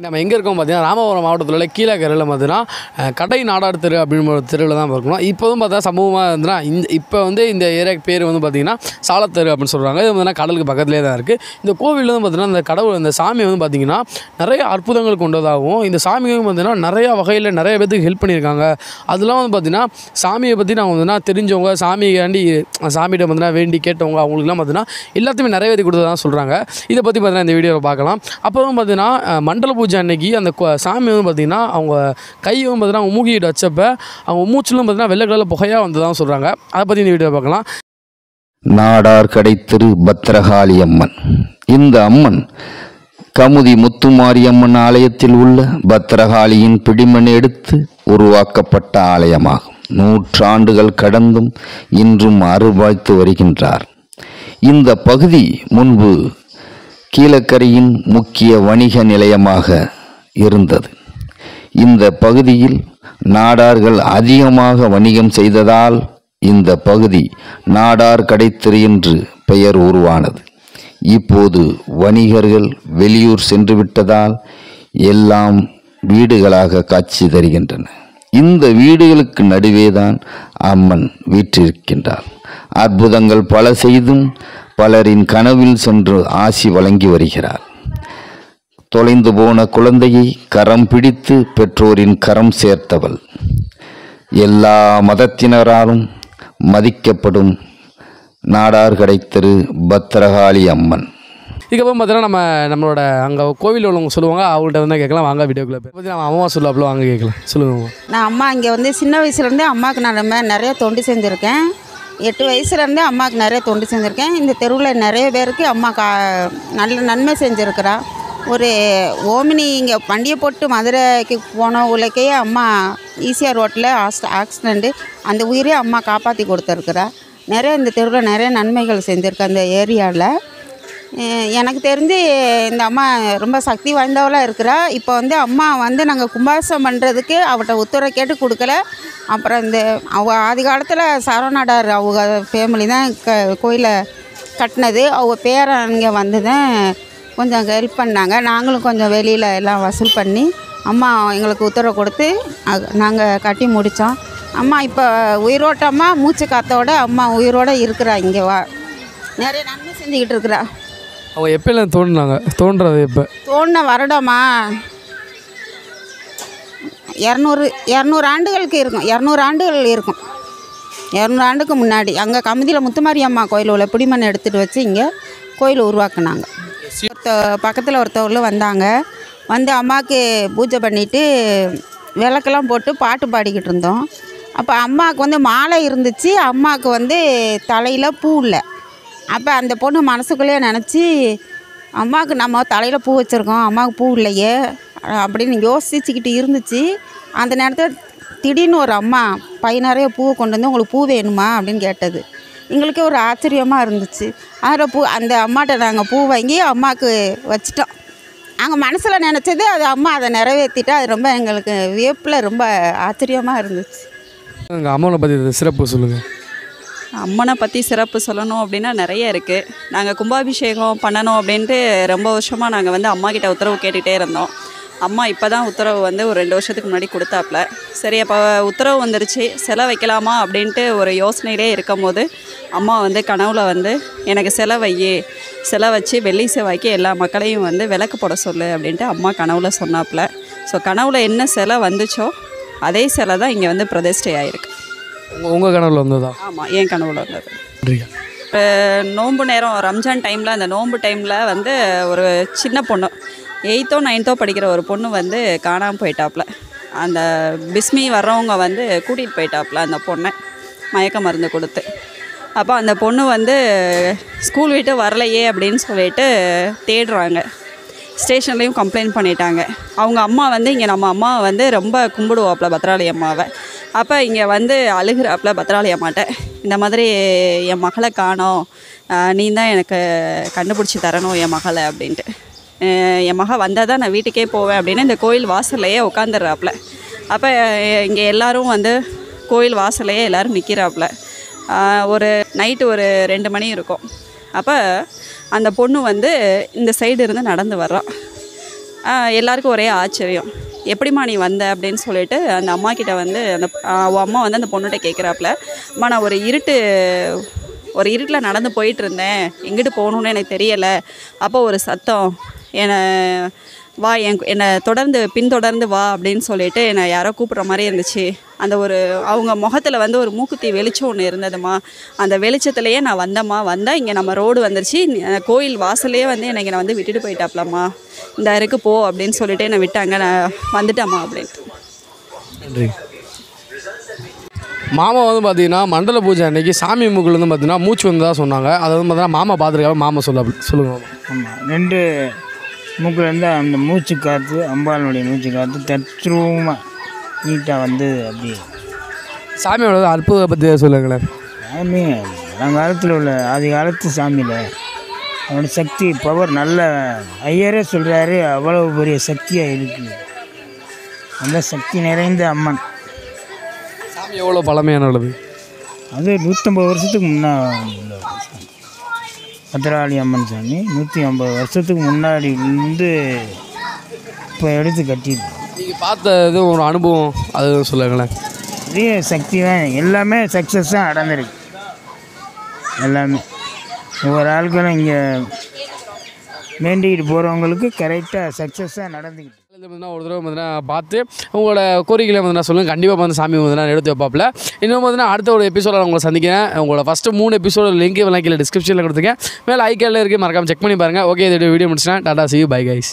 நம்ம எங்கே இருக்கோம் பார்த்தீங்கன்னா, ராமபுரம் மாவட்டத்தில் உள்ள கீழக்கரையில் பார்த்தீங்கன்னா கடை நாடார் தெரு அப்படின்னு ஒரு தெருவில் தான் இருக்கணும். இப்போதும் பார்த்தா சமூகமாக இருந்துன்னா இப்போ இந்த ஏரியாவுக்கு பேர் பார்த்தீங்கன்னா சாலத்தெரு அப்படின்னு சொல்கிறாங்க. இது பார்த்தீங்கன்னா கடலுக்கு பக்கத்துலேயே தான் இருக்குது. இந்த கோவிலில் பார்த்தீங்கன்னா இந்த கடவுள் இந்த சாமி பார்த்தீங்கன்னா நிறைய அற்புதங்கள் கொண்டதாகவும், இந்த சாமியும் பார்த்தீங்கன்னா நிறையா வகையில் நிறைய பேருக்கு ஹெல்ப் பண்ணியிருக்காங்க. அதெல்லாம் பார்த்தீங்கன்னா சாமியை பற்றி நாங்கள் தெரிஞ்சவங்க, சாமியாண்டி சாமிகிட்ட பார்த்தீங்கன்னா வேண்டி கேட்டவங்க அவங்களுக்குலாம் பார்த்தீங்கன்னா எல்லாத்தையுமே நிறைவேற்றி கொடுத்ததான் சொல்கிறாங்க. இதை பற்றி பார்த்தீங்கன்னா இந்த வீடியோவில் பார்க்கலாம். அப்போவும் பார்த்தீங்கன்னா மண்டல பூஜை அன்னைக்கு அந்த சாமி பார்த்திங்கன்னா அவங்க கை பார்த்தீங்கன்னா அவங்க மூக்கிட்டு வச்சப்ப அவங்க மூச்சிலும் பார்த்தீங்கன்னா வெள்ளை கலரில் புகையாக வந்ததான் சொல்கிறாங்க. அதை பற்றி இந்த வீடியோ பார்க்கலாம். நாடார் கடை திரு பத்ரகாளி அம்மன். இந்த அம்மன் கமுதி முத்துமாரியம்மன் ஆலயத்தில் உள்ள பத்ரகாளியின் பிடிமண் எடுத்து உருவாக்கப்பட்ட ஆலயமாகும். நூற்றாண்டுகள் கடந்தும் இன்றும் அருள்பாய்த்து வருகின்றார். இந்த பகுதி முன்பு கீழக்கரையின் முக்கிய வணிக நிலையமாக இருந்தது. இந்த பகுதியில் நாடார்கள் அதிகமாக வணிகம் செய்ததால் இந்த பகுதி நாடார் கடைத்தெரு என்று பெயர் உருவானது. இப்போது வணிகர்கள் வெளியூர் சென்று விட்டதால் எல்லாம் வீடுகளாக காட்சி தருகின்றன. இந்த வீடுகளுக்கு நடுவேதான் அம்மன் வீற்றிருக்கின்றார். அற்புதங்கள் பல செய்தும் பலரின் கனவில் சென்று ஆசி வழங்கி வருகிறார். தொலைந்து போன குழந்தையை கரம் பிடித்து பெற்றோரின் கரம் சேர்த்தவள். எல்லா மதத்தினராலும் மதிக்கப்படும் நாடார் கடைத்தெரு பத்ரகாளி அம்மன். இதுக்கப்புறம் பார்த்தீங்கன்னா நம்மளோட அங்கே கோவிலில் உள்ளவங்க சொல்லுவாங்க, அவங்கள்ட்ட கேட்கலாம். வாங்க வீடியோக்குள்ளே பற்றி நம்ம அம்மா சொல்லாப்புல வாங்க கேட்கலாம். சொல்லுங்க. நான் அம்மா இங்கே சின்ன வயசுலேருந்தே அம்மாவுக்கு நான் நிறைய தொண்டு செஞ்சுருக்கேன். 8 வயசுலேருந்தே அம்மாவுக்கு நிறைய தொண்டு செஞ்சுருக்கேன். இந்த தெருவில் நிறைய பேருக்கு அம்மா நல்ல நன்மை செஞ்சுருக்கிறா. ஒரு ஓமினி இங்கே வண்டியை போட்டு மதுரைக்கு போன உலக்கையே அம்மா ஈசிஆர் ரோட்டில் ஆக்சிடெண்ட்டு அந்த உயிரே அம்மா காப்பாற்றி கொடுத்துருக்குறா. நிறைய இந்த தெருவில் நிறைய நன்மைகள் செஞ்சுருக்கேன். அந்த ஏரியாவில் எனக்கு தெரிஞ்சு இந்த அம்மா ரொம்ப சக்தி வாய்ந்தவளாக இருக்கிறா. இப்போ அம்மா நாங்கள் கும்பாபிஷேகம் பண்ணுறதுக்கு அவட்ட உத்தரவு கேட்டு கொடுக்கல. அப்புறம் அவங்க ஆதி காலத்தில் சரவணாடார் அவங்க ஃபேமிலி தான் கோயிலை கட்டினது. அவங்க பேரங்க தான் கொஞ்சம் ஹெல்ப் பண்ணாங்க. நாங்களும் கொஞ்சம் வெளியில் எல்லாம் வசூல் பண்ணி அம்மா எங்களுக்கு உத்தரவு கொடுத்து நாங்கள் கட்டி முடித்தோம். அம்மா இப்போ உயிரோட்டமாக மூச்சு காத்தோட அம்மா உயிரோடு இருக்கிறா. இங்கே நிறைய நன்மை செஞ்சுக்கிட்டு இருக்கிறா. அவங்க எப்போல்லாம் தோன்றுறது எப்போ தோண்டின வருடமா 200 ஆண்டுகளுக்கு இருக்கும். 200 ஆண்டுகள் இருக்கும். 200 ஆண்டுக்கு முன்னாடி அங்கே கமுதியில் முத்துமாரியம்மா கோயில் உள்ள பிடிமண் எடுத்துகிட்டு வச்சு இங்கே கோயில் உருவாக்குனாங்க. பக்கத்தில் ஒருத்தவங்களும் வந்தாங்க. அம்மாவுக்கு பூஜை பண்ணிவிட்டு விளக்கெல்லாம் போட்டு பாட்டு பாடிக்கிட்டு இருந்தோம். அப்போ அம்மாவுக்கு மாலை இருந்துச்சு. அம்மாவுக்கு தலையில் பூ இல்லை. அப்போ அந்த பொண்ணு மனசுக்குள்ளேயே நினச்சி, அம்மாவுக்கு நம்ம தலையில் பூ வச்சுருக்கோம், அம்மாவுக்கு பூ இல்லையே அப்படின்னு யோசிச்சுக்கிட்டு இருந்துச்சு. அந்த நேரத்தில் திடீர்னு ஒரு அம்மா பை நிறைய பூவை கொண்டு உங்களுக்கு பூ வேணுமா அப்படின்னு கேட்டது. எங்களுக்கே ஒரு ஆச்சரியமாக இருந்துச்சு. அதில் அந்த அம்மாட்ட நாங்கள் பூ வாங்கி அம்மாவுக்கு வச்சிட்டோம். நாங்கள் மனசில் நினச்சது அது அம்மா அதை நிறைவேற்றிட்டா. அது ரொம்ப எங்களுக்கு வியப்பில் ரொம்ப ஆச்சரியமாக இருந்துச்சு. எங்கள் அம்மாவை பற்றி சிறப்பு சொல்லுங்கள். அம்மனை பற்றி சிறப்பு சொல்லணும் அப்படின்னா நிறைய இருக்குது. நாங்கள் கும்பாபிஷேகம் பண்ணணும் அப்படின்ட்டு ரொம்ப வருஷமாக நாங்கள் அம்மாக்கிட்ட உத்தரவு கேட்டுகிட்டே இருந்தோம். அம்மா இப்போ தான் உத்தரவு ஒரு 2 வருஷத்துக்கு முன்னாடி கொடுத்தாப்புல. சரி, அப்போ உத்தரவு வந்துருச்சு, சிலை வைக்கலாமா அப்படின்ட்டு ஒரு யோசனையிலே இருக்கும் போது அம்மா கனவுல எனக்கு சிலை வச்சு வெள்ளி செவ்வாய்க்கு எல்லா மக்களையும் விளக்கு போட சொல்லு அப்படின்ட்டு அம்மா கனவுல சொன்னாப்புல. ஸோ கனவுல என்ன சிலை வந்துச்சோ அதே சிலை தான் இங்கே பிரதிஷ்டை ஆகிருக்கு. உங்கள் கனவுல வந்ததா? ஆமாம், என் கனவுல வந்தது. நோன்பு நேரம் ரம்ஜான் டைமில், அந்த நோன்பு டைமில் ஒரு சின்ன பொண்ணு 8th 9th படிக்கிற ஒரு பொண்ணு காணாமல் போயிட்டாப்புல. அந்த பிஸ்மி வர்றவங்க கூட்டிகிட்டு போயிட்டாப்புல அந்த பொண்ணை மயக்க மருந்து கொடுத்து. அப்போ அந்த பொண்ணு ஸ்கூல் விட்டு வரலையே அப்படின்னு சொல்லிட்டு தேடுறாங்க. ஸ்டேஷன்லேயும் கம்ப்ளைண்ட் பண்ணிட்டாங்க. அவங்க அம்மா இங்கே நம்ம அம்மாவை ரொம்ப கும்பிடுவாப்புல, பத்ராளி அம்மாவை. அப்போ இங்கே அழுகிறாப்புல பத்ராளி அம்மாட்ட, இந்த மாதிரி என் மகளை காணோம், நீ தான் எனக்கு கண்டுபிடிச்சி தரணும் என் மகளை அப்படின்ட்டு. என் மகள் வந்தால் தான் நான் வீட்டுக்கே போவேன் அப்படின்னு இந்த கோயில் வாசல்லையே உட்காந்துடுறாப்புல. அப்போ இங்கே எல்லோரும் கோயில் வாசல்லையே எல்லோரும் நிற்கிறாப்புல. ஒரு நைட்டு ஒரு 2 மணி இருக்கும். அப்போ அந்த பொண்ணு இந்த சைடு இருந்து நடந்து வர்றான். எல்லாருக்கும் ஒரே ஆச்சரியம். எப்படிம்மா நீ வந்த அப்படின்னு சொல்லிட்டு அந்த அம்மா கிட்ட வந்து அவள் அம்மா வந்து அந்த பொண்ணுகிட்ட கேட்குறாப்புல, அம்மா நான் ஒரு இருட்டில் நடந்து போயிட்டு இருந்தேன், எங்கிட்டு போகணுன்னு எனக்கு தெரியலை. அப்போ ஒரு சத்தம் என்னை வா என்னை பின்தொடர்ந்து வா அப்படின்னு சொல்லிட்டு என்னை யாரோ கூப்பிட்ற மாதிரி இருந்துச்சு. அந்த அவங்க முகத்தில் வந்து ஒரு மூக்குத்தி வெளிச்சம் ஒன்று இருந்ததும்மா. அந்த வெளிச்சத்துலேயே நான் வந்தால் இங்கே நம்ம ரோடு வந்துருச்சு, கோயில் வாசல்லையே வந்து என்னை வந்து விட்டுட்டு போயிட்டாப்லம்மா, இந்த இருக்கு போ அப்படின்னு சொல்லிட்டு என்னை விட்டாங்க, நான் வந்துட்டேம்மா அப்படின்ட்டு. நன்றி. மாமா வந்து பார்த்தீங்கன்னா மண்டல பூஜை அன்றைக்கி சாமி மூக்கில் வந்து பார்த்தீங்கன்னா மூச்சு வந்ததாக சொன்னாங்க. அதை வந்து பார்த்தீங்கன்னா மாமா பார்த்துருக்காங்க. மாமா சொல்லுங்கள். ஆமாம், 2 மூக்குலேருந்து அந்த மூச்சு காற்று, அம்பாளுடைய மூச்சு காற்று தத்ரூபமாக நீட்டாக வந்து அப்படியே. சாமியோட அற்புதத்தை பற்றி சொல்லுங்களேன். சாமி பழங்காலத்தில் உள்ள ஆதி காலத்து சாமியில் அவனோட சக்தி பவர் நல்ல ஐயரே சொல்கிறாரு, அவ்வளவு பெரிய சக்தியாக இருக்குது. நல்ல சக்தி நிறைந்த அம்மன். சாமி எவ்வளோ பழமையான உள்ளது? அது 150 வருஷத்துக்கு முன்னாடி பத்திரகாளி அம்மன் சாமி 150 வருஷத்துக்கு முன்னாடி இருந்து இப்போ எடுத்து கட்டியிருக்கோம். நீங்கள் பார்த்தது ஒரு அனுபவம் அது சொல்லுங்களேன். பெரிய சக்தி தான், எல்லாமே சக்ஸஸாக நடந்திருக்கு. எல்லாமே ஒவ்வொரு ஆட்களும் இங்கே வேண்டிக்கிட்டு போகிறவங்களுக்கு கரெக்டாக சக்ஸஸாக நடந்துக்கிட்டு. ஒரு தடவை பார்த்தீங்கன்னா பார்த்து உங்களோட கோரிக்கைகளை பார்த்தீங்கன்னா சொல்லுங்கள். கண்டிப்பாக வந்து சாமி பார்த்தீங்கன்னா எடுத்து வைப்பாப்பில். இன்னும் பார்த்தீங்கன்னா அடுத்த ஒரு எபிசோட உங்களை சந்திக்கிறேன். உங்களோட ஃபஸ்ட்டு 3 எபிசோட லிங்க் கீழே டிஸ்கிரிப்ஷனில் கொடுத்துருக்கேன், மேலே ஐக்காலில் இருக்குது, மறக்காமல் செக் பண்ணி பாருங்கள். ஓகே, இதோட வீடியோ முடிச்சுட்டேன். Tata, see you, bye guys.